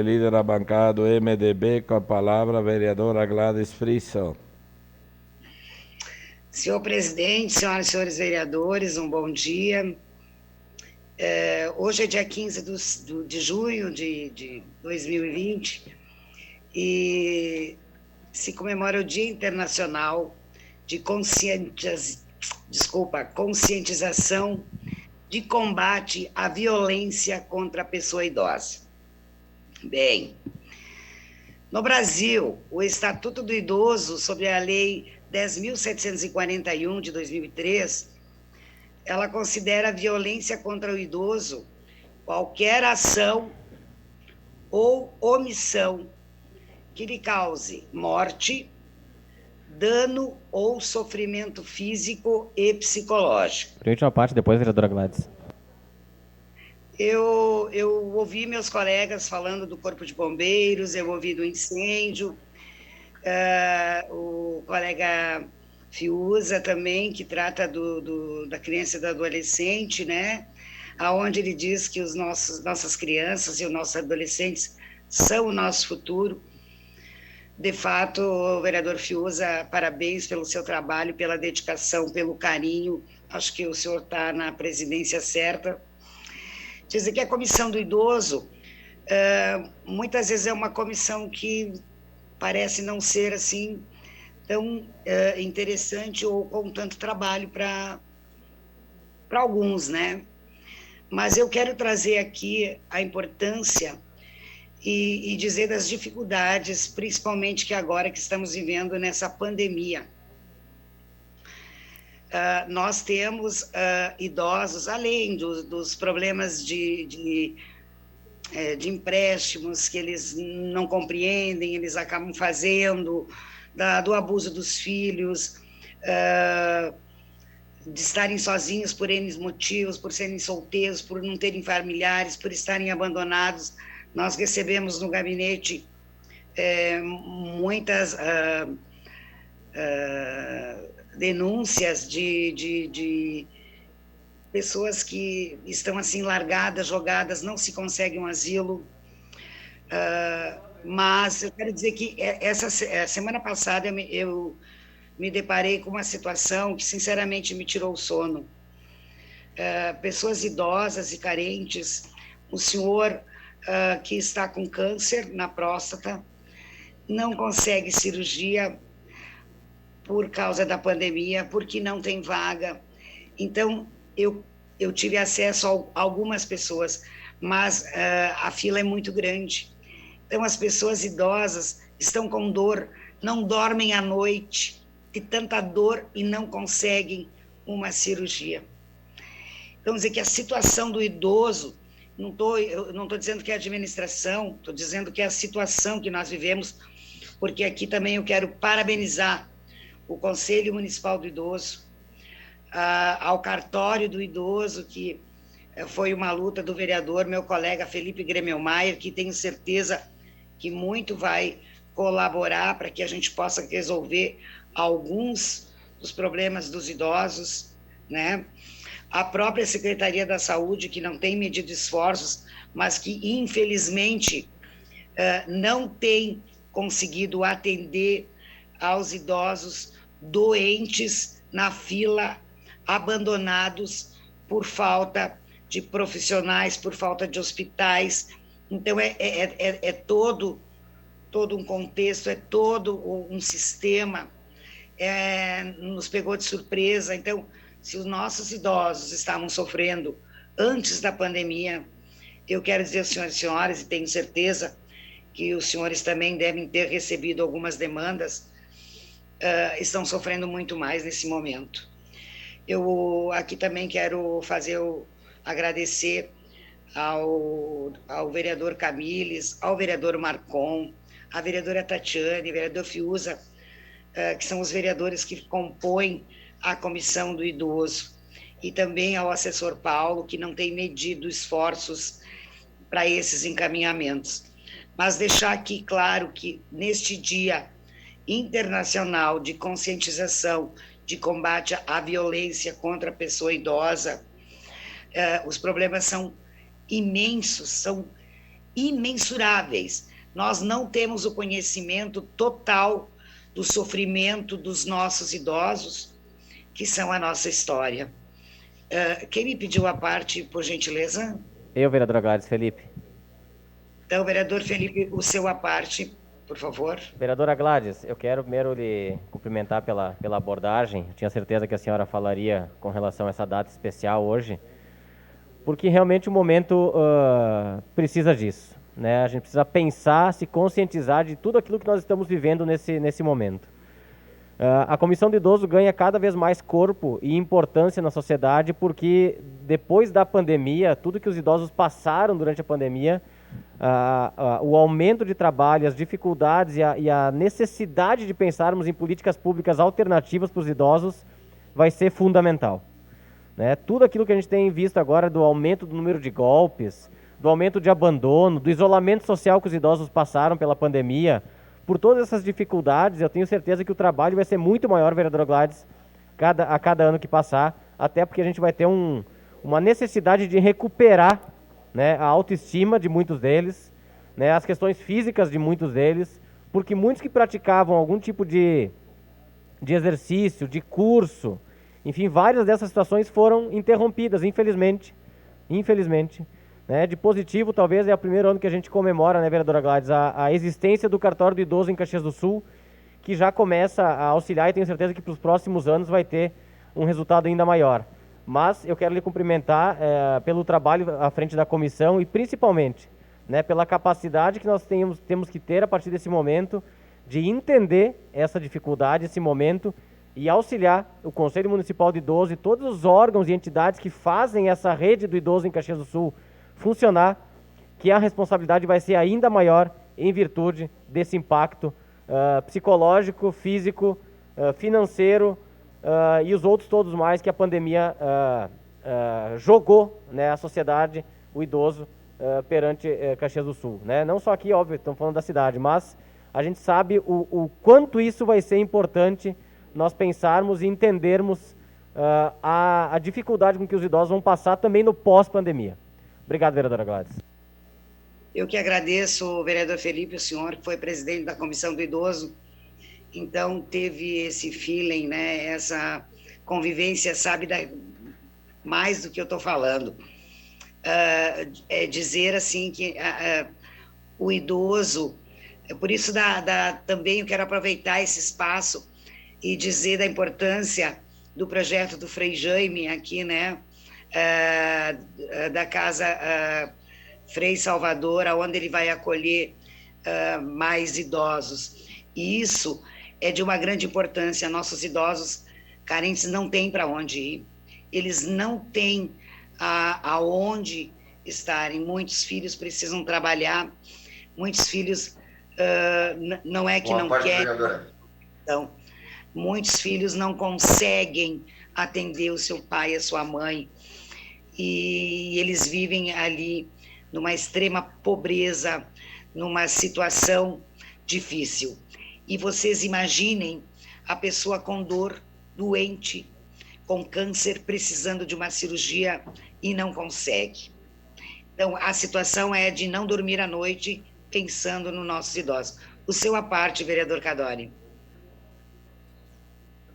Líder da bancada do MDB, com a palavra a vereadora Gladys Friso. Senhor presidente, senhoras e senhores vereadores, um bom dia. Hoje é dia 15 de junho de 2020 e se comemora o Dia Internacional de Conscientização de Combate à Violência contra a Pessoa Idosa. Bem, no Brasil, o Estatuto do Idoso, sobre a Lei 10.741 de 2003, ela considera a violência contra o idoso qualquer ação ou omissão que lhe cause morte, dano ou sofrimento físico e psicológico. Por última parte, depois, vereadora Gladys. Eu ouvi meus colegas falando do Corpo de Bombeiros, eu ouvi do incêndio, o colega Fiuza também, que trata da criança e do adolescente, né? Onde ele diz que nossas crianças e os nossos adolescentes são o nosso futuro. De fato, o vereador Fiuza, parabéns pelo seu trabalho, pela dedicação, pelo carinho. Acho que o senhor está na presidência certa. Dizer que a Comissão do Idoso, muitas vezes é uma comissão que parece não ser assim tão interessante ou com tanto trabalho para alguns, né? Mas eu quero trazer aqui a importância e dizer das dificuldades, principalmente que agora que estamos vivendo nessa pandemia. Nós temos idosos, além dos problemas de empréstimos que eles não compreendem, eles acabam fazendo, do abuso dos filhos, de estarem sozinhos por N motivos, por serem solteiros, por não terem familiares, por estarem abandonados. Nós recebemos no gabinete muitas denúncias de pessoas que estão assim largadas, jogadas, não se consegue um asilo. Mas eu quero dizer que essa semana passada eu me deparei com uma situação que, sinceramente, me tirou o sono. Pessoas idosas e carentes, o senhor que está com câncer na próstata, não consegue cirurgia por causa da pandemia, porque não tem vaga. Então, eu tive acesso a algumas pessoas, mas a fila é muito grande. Então, as pessoas idosas estão com dor, não dormem à noite, de tanta dor e não conseguem uma cirurgia. Então, dizer que a situação do idoso, eu não estou dizendo que é a administração, estou dizendo que é a situação que nós vivemos, porque aqui também eu quero parabenizar o Conselho Municipal do Idoso, ao cartório do idoso, que foi uma luta do vereador, meu colega Felipe Gremelmaier, que tenho certeza que muito vai colaborar para que a gente possa resolver alguns dos problemas dos idosos, né? A própria Secretaria da Saúde, que não tem medido esforços, mas que, infelizmente, não tem conseguido atender aos idosos doentes na fila, abandonados por falta de profissionais, por falta de hospitais. Então, é todo um contexto, é todo um sistema, nos pegou de surpresa. Então, se os nossos idosos estavam sofrendo antes da pandemia, eu quero dizer aos senhores e senhoras, e tenho certeza que os senhores também devem ter recebido algumas demandas, estão sofrendo muito mais nesse momento. Eu aqui também quero agradecer ao vereador Camilles, ao vereador Marcon, à vereadora Tatiane, vereador Fiuza, que são os vereadores que compõem a Comissão do Idoso, e também ao assessor Paulo, que não tem medido esforços para esses encaminhamentos. Mas deixar aqui claro que, neste Dia Internacional de Conscientização de Combate à Violência contra a Pessoa Idosa, os problemas são imensos, são imensuráveis. Nós não temos o conhecimento total do sofrimento dos nossos idosos, que são a nossa história. Quem me pediu a parte, por gentileza? Eu, vereadora Gladys, Felipe. Então, vereador Felipe, o seu a parte, por favor. Vereadora Gladys, eu quero primeiro lhe cumprimentar pela abordagem. Eu tinha certeza que a senhora falaria com relação a essa data especial hoje, porque realmente o momento precisa disso, né? A gente precisa pensar, se conscientizar de tudo aquilo que nós estamos vivendo nesse momento. A Comissão do Idoso ganha cada vez mais corpo e importância na sociedade, porque depois da pandemia, tudo que os idosos passaram durante a pandemia, o aumento de trabalho, as dificuldades e a necessidade de pensarmos em políticas públicas alternativas para os idosos vai ser fundamental, né? Tudo aquilo que a gente tem visto agora do aumento do número de golpes, do aumento de abandono, do isolamento social que os idosos passaram pela pandemia, por todas essas dificuldades, eu tenho certeza que o trabalho vai ser muito maior, vereadora Gladys, a cada ano que passar, até porque a gente vai ter uma necessidade de recuperar, né, a autoestima de muitos deles, né, as questões físicas de muitos deles, porque muitos que praticavam algum tipo de exercício, de curso, enfim, várias dessas situações foram interrompidas, infelizmente, né? De positivo, talvez é o primeiro ano que a gente comemora, né, vereadora Gladys, a existência do cartório do idoso em Caxias do Sul, que já começa a auxiliar e tenho certeza que para os próximos anos vai ter um resultado ainda maior. Mas eu quero lhe cumprimentar pelo trabalho à frente da comissão e principalmente, né, pela capacidade que nós temos que ter a partir desse momento de entender essa dificuldade, esse momento, e auxiliar o Conselho Municipal de Idoso e todos os órgãos e entidades que fazem essa rede do idoso em Caxias do Sul funcionar, que a responsabilidade vai ser ainda maior em virtude desse impacto psicológico, físico, financeiro e os outros todos mais que a pandemia jogou, né, a sociedade, o idoso, perante Caxias do Sul, né? Não só aqui, óbvio, estamos falando da cidade, mas a gente sabe o quanto isso vai ser importante nós pensarmos e entendermos a dificuldade com que os idosos vão passar também no pós-pandemia. Obrigado, vereadora Gladys. Eu que agradeço, vereador Felipe, o senhor que foi presidente da Comissão do Idoso, então teve esse feeling, né, essa convivência, sabe, mais do que eu estou falando. É dizer, assim, que o idoso, por isso também eu quero aproveitar esse espaço e dizer da importância do projeto do Frei Jaime aqui, né, da Casa Frei Salvador, onde ele vai acolher mais idosos. E isso é de uma grande importância. Nossos idosos carentes não têm para onde ir, eles não têm aonde estarem. Muitos filhos precisam trabalhar, muitos filhos não é que não querem, então, muitos filhos não conseguem atender o seu pai e a sua mãe, e eles vivem ali numa extrema pobreza, numa situação difícil. E vocês imaginem a pessoa com dor, doente, com câncer, precisando de uma cirurgia e não consegue. Então, a situação é de não dormir à noite pensando nos nossos idosos. O seu à parte, vereador Cadori.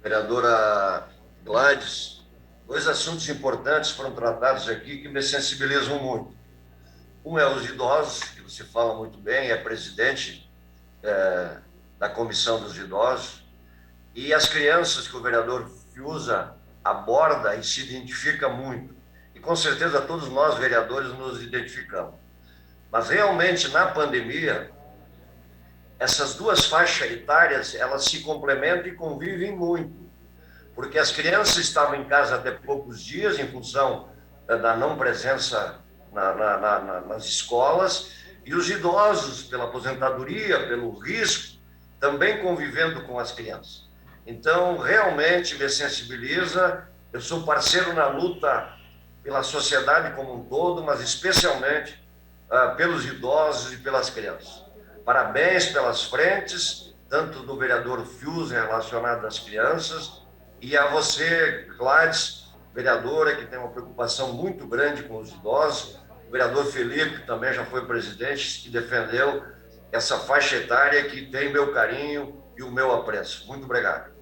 Vereadora Gladys, dois assuntos importantes foram tratados aqui que me sensibilizam muito. Um é os idosos, que você fala muito bem, é presidente da Comissão dos Idosos, e as crianças, que o vereador Fiuza aborda e se identifica muito. E com certeza todos nós, vereadores, nos identificamos. Mas realmente, na pandemia, essas duas faixas etárias, elas se complementam e convivem muito, porque as crianças estavam em casa até poucos dias, em função da não presença nas escolas, e os idosos, pela aposentadoria, pelo risco, também convivendo com as crianças. Então, realmente me sensibiliza, eu sou parceiro na luta pela sociedade como um todo, mas especialmente pelos idosos e pelas crianças. Parabéns pelas frentes, tanto do vereador Fius relacionado às crianças, e a você, Gladys, vereadora, que tem uma preocupação muito grande com os idosos, o vereador Felipe, que também já foi presidente, que defendeu essa faixa etária que tem meu carinho e o meu apreço. Muito obrigado.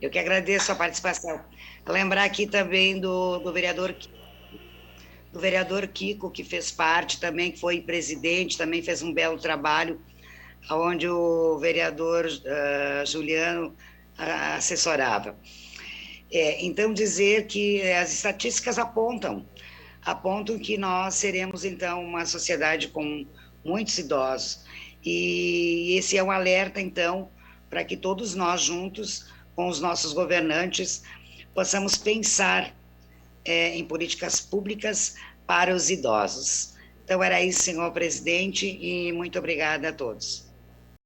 Eu que agradeço a participação. Lembrar aqui também do vereador Kiko, que fez parte também, que foi presidente, também fez um belo trabalho, onde o vereador Juliano assessorava. Então, dizer que as estatísticas apontam que nós seremos, então, uma sociedade com muitos idosos. E esse é um alerta, então, para que todos nós juntos, com os nossos governantes, possamos pensar em políticas públicas para os idosos. Então, era isso, senhor presidente, e muito obrigada a todos.